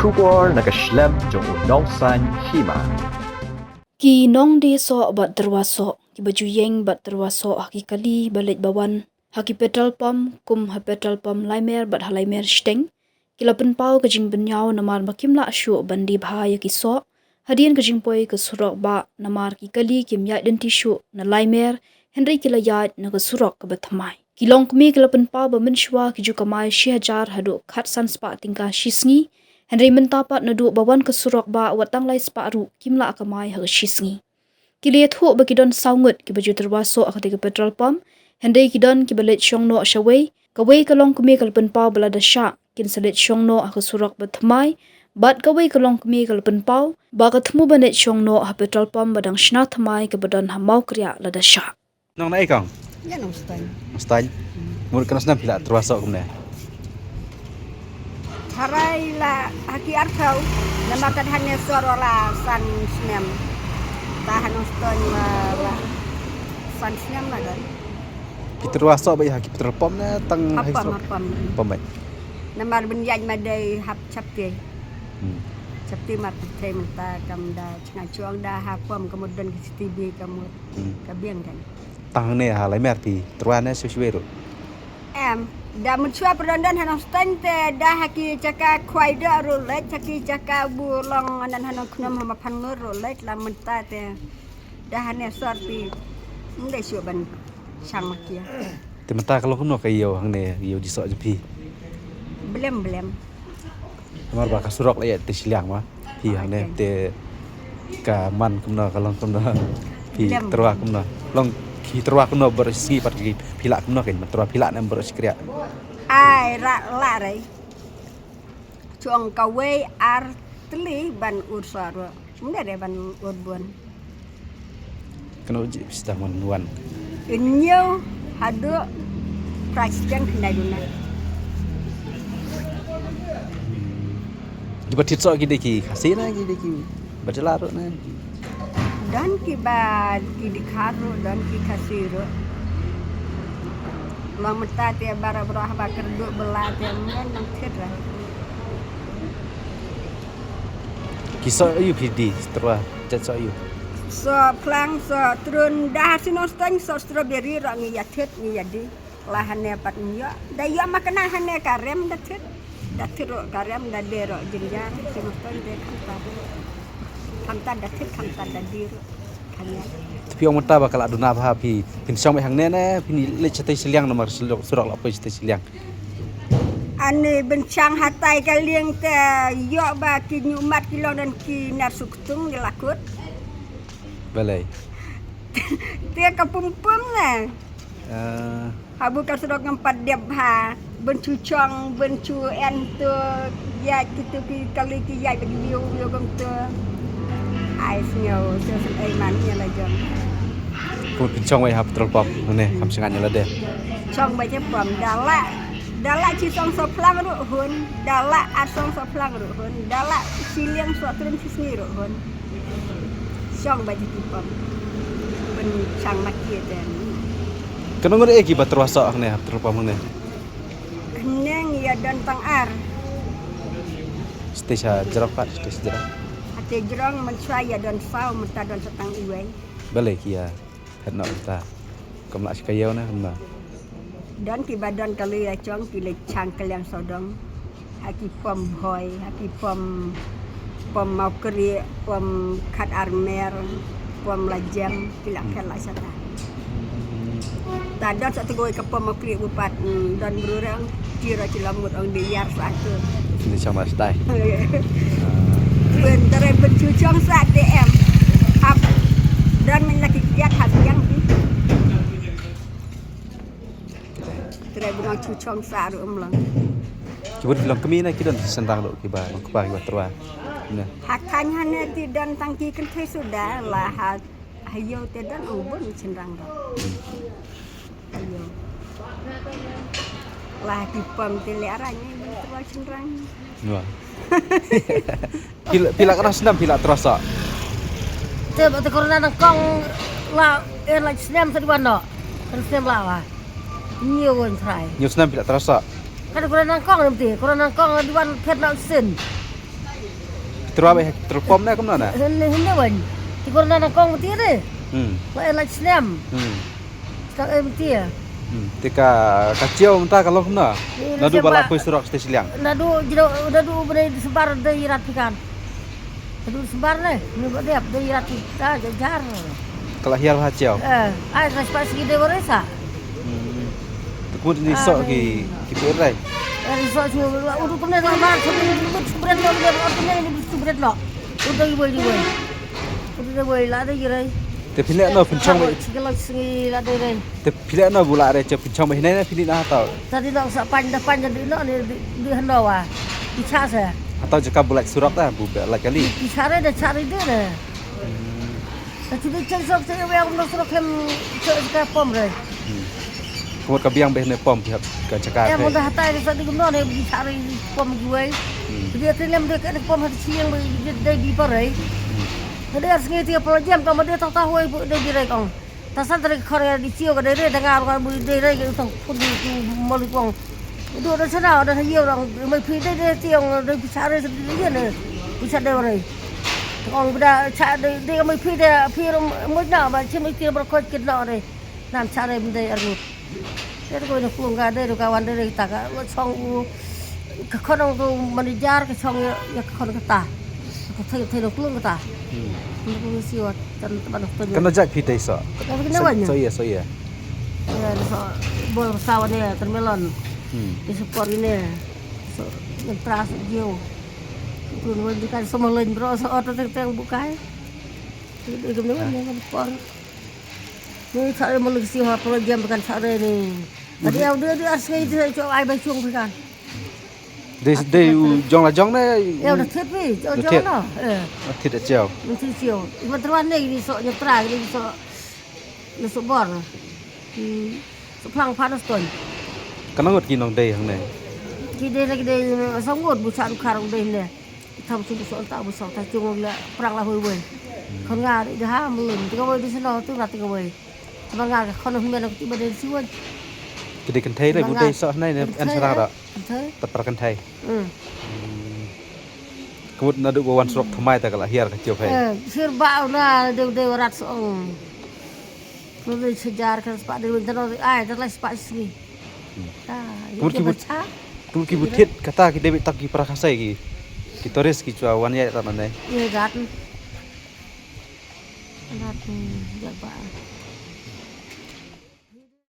Shubor nakaslem jong unong san hima. Ki nong de so bat terwaso, ki baju yeng bat terwaso haki kali balik bawan, haki petrol pump kum ha petrol pump laimer bat halaimer steng, ki lapen pau ke jing benyau namar makim la syu bandi bahaya ki so, hadian ke jing poi ke surok ba namar ki kali kim yat den tisu na laimer, Henry ki layat na ke surok ke bethamai. Ki long kemi ki lapen pau ba menshwa ki ju kamai syihajar hadu khat san spa tingkah shisngi, Henry mentapat na duk bawan ke surok ba watang lai separu kimla akamai ha shisngi. Ki liat hu bagi don saungut ki baju terwaso akati ke petrol pump, Henry ki don ki balit syong no syawai, kawai ke long kemi ke lapen pau belada syak, kin salit syong no ak surok bethamai, bat kawai ke long kemi ke lapen pau, ba ketemu banit syong no ha petrol pump badang syna thamai ke badan ha mau kriya lada syak. Nong naik kang? Ya nong stain. Mustahil. Mulut kena senam bila terwasok kemana? Harai la haki arkau. Nama kan hanya suara la san snem. Tahan stain la san snem la kan. Kita terwasok bayi haki petrol pom na tang Apa mapam. pom bayi. Nama benjaj madai hap capte. Capte mat te menta kam da cengah cuang da hapam kemudian ke CCTV kamu kabiang kan. Tang ni halai merti terwana sesuai tu. Da mencuba perdandan hanong stain te da haki caka kwai da rolet haki caka bulong anan hanong kunam hama panmur rolet la menta te da hane sorti ndai syuban sang makia Temata kalau kena kayo hang ni yo disok jepi. blem Amar ba kasurok la ya te siliang ma. Pi hang ni te ka man kena kalau kena pi terwa kena. Long ki terwa kena bersih pat ki pilak kena kan terwa pilak nam bersih kriak. ai ra la rei chuang kawe ar tli ban ursaro ndai ban urbuan Kena uji sudah menuan. inyo hadu presiden kendaduna Di batit sok ki deki hasina ki deki bajalar na. dan kiba ki dikharu dan ki kasiro lang mata te bara berah ba kerdu bela te men nang thira Kisah you PD terwa jat you. so plang so trun dah sino stang so strawberry ra ngi yathet ngi yadi lahane pat nyo da yo makana hane karem da thet ro karem da dero jinja sino stang de kanta da thet kanta da diro kanya Tapi orang mata bakal aduna apa pi pin syam hang nene pin le cetai siliang nomor surak apa cetai siliang. ane bencang hatai kaliang te yo ba ki nyumat kilo dan ki narsuktung dilakut Balai. te kapumpum na habu ka sedok ngempat dep ha bencucong bencu ento ya kitu ki kali ki ya bagi bio gam tu ais nyo so ai man nya la jong Pun pin syam wai hap petrol pump ne kam sengan la de. chong ba je pom dala ci song so plang ru hun dala asong so plang ru hun dala siliang so turun sisni ru hun chong ba je pom ben chang makie den Kena ngore eki bat terwasok ne hap petrol pump ne. neng ya dan tang ar Stesa jerapat stes jerak. ate jerong men saya dan sau menta dan setang iwai Balai kia. Hendak kita. Kam nak sekayau na hendak. dan ki badan kali ya chong ki le chang kaliang sodong haki pom boy haki pom mau keri pom kat armer pom lajang kilak kelak sata tadon satu goi ke pom mau keri bupat dan berurang kira cilamut ong diar satu Ini sama stai. bentar bencucong sak DM hap dan menlaki kiat hasiang ki Trai bunga cucong sak ru umlang Coba bilang kemi na kidan sentang lo kiba kupa kiba terwa. Nah. hakanya nanti dan tangki kentai sudah lah hayo te dan ubun cenderang dah ayo lah di pom tele aranya itu cenderang Wah. Pila kena senam pila terasa. Te ba te corona nang kong la la snem sa diwan no. Snem la wa. Nhiều người try. Nyu senam pila terasa. Kada corona nang kong nanti, corona nang kong diwan pet nak sin. terwa be terpom na kumna na. Hindi ban. Di corona na kong mati re. La la snem. Stak mati ya. Tika kacau mentah kalau kumna. Nadu balak koi surak stes liang. Nadu beri sebar dari ratikan. Nadu sebar le. Ni dia dari ratika jar. Kalau hiar hacau. Ai pas segi de boresa. Tekut ni sok ki perai. Resort semua udah pernah ramai sebret lo dia pernah ini sebret lo udah ibu udah ibu lah ada jirai Te pilek no pencong me. kalau sengi lah ada jirai Te pilek no bula re ce pencong me hinai na pilih na tau. tadi nak sapan depan jadi lo di hendak wah bicara saya Atau jika bulak surak dah bu belak kali. bicara dah cari dia dah tapi dia cakap saya yang nak suruh kem cakap pom re Kemudian kabiang behne pom pihak ke cakap. yang mudah hatai saat di guna ni bicara pom gue dia terlem dia kan pom hati siang dia di parai dia harus ngerti apa jam kalau dia tahu ibu dia dirai kong tasan dari korea di cio ke dia dengar kan bu dirai ke utang pun di malu kong itu ada sana ada hiu orang mai pi dia tiang dia bicara sendiri dia ni bisa dia orang kong benda cak dia mai pi dia pi mai nak macam mai kira berkot kena ni nam cara benda arut dia tu nak pulang ada tu kawan dia kita kan song ke konon tu manajer ke song ya ke konon kita ke thay pulang kita untuk siwat dan teman tu Kena jak pita iso. So iya. ya so bol sawan ni termelon di support ini so ngetras jauh tu menunjukkan semua lain bro so orang yang buka itu kemudian yang support ni cara melukis siapa program bukan cara ni. Tadi dia asli itu coba ai bacung kan. They jong la jong na. Ya udah tepi, jong lah. Tidak jauh. Nanti cio. Ibu tuan ni so nyetra ni so bor. So plang panas tuan. Kena ngot kinong day hang ne. Kita lagi dia sanggut bukan karung deh ni. Tahu cuma soal tak besar, tak cuma perang lah hui. Kau ngar dia ham belum. Tiga hui di sana tu nanti kau hui. Bang ngar kau nak main aku tiba dari siwan. Kedai kentai le budai sok nai ne an sarang dak. Kentai. Tapar kentai. Kemudian nadu bawan surak thamai ta kala hiar kecil pai. Sirba na de rat song. Lalu sejar kan sepak dari bentar ai dah sepak sini. Kemudian ki butit kata ki debit tak ki prakasai ki. Ki toris ki cua wan ya ta manai. Iya gat. Gat jaga.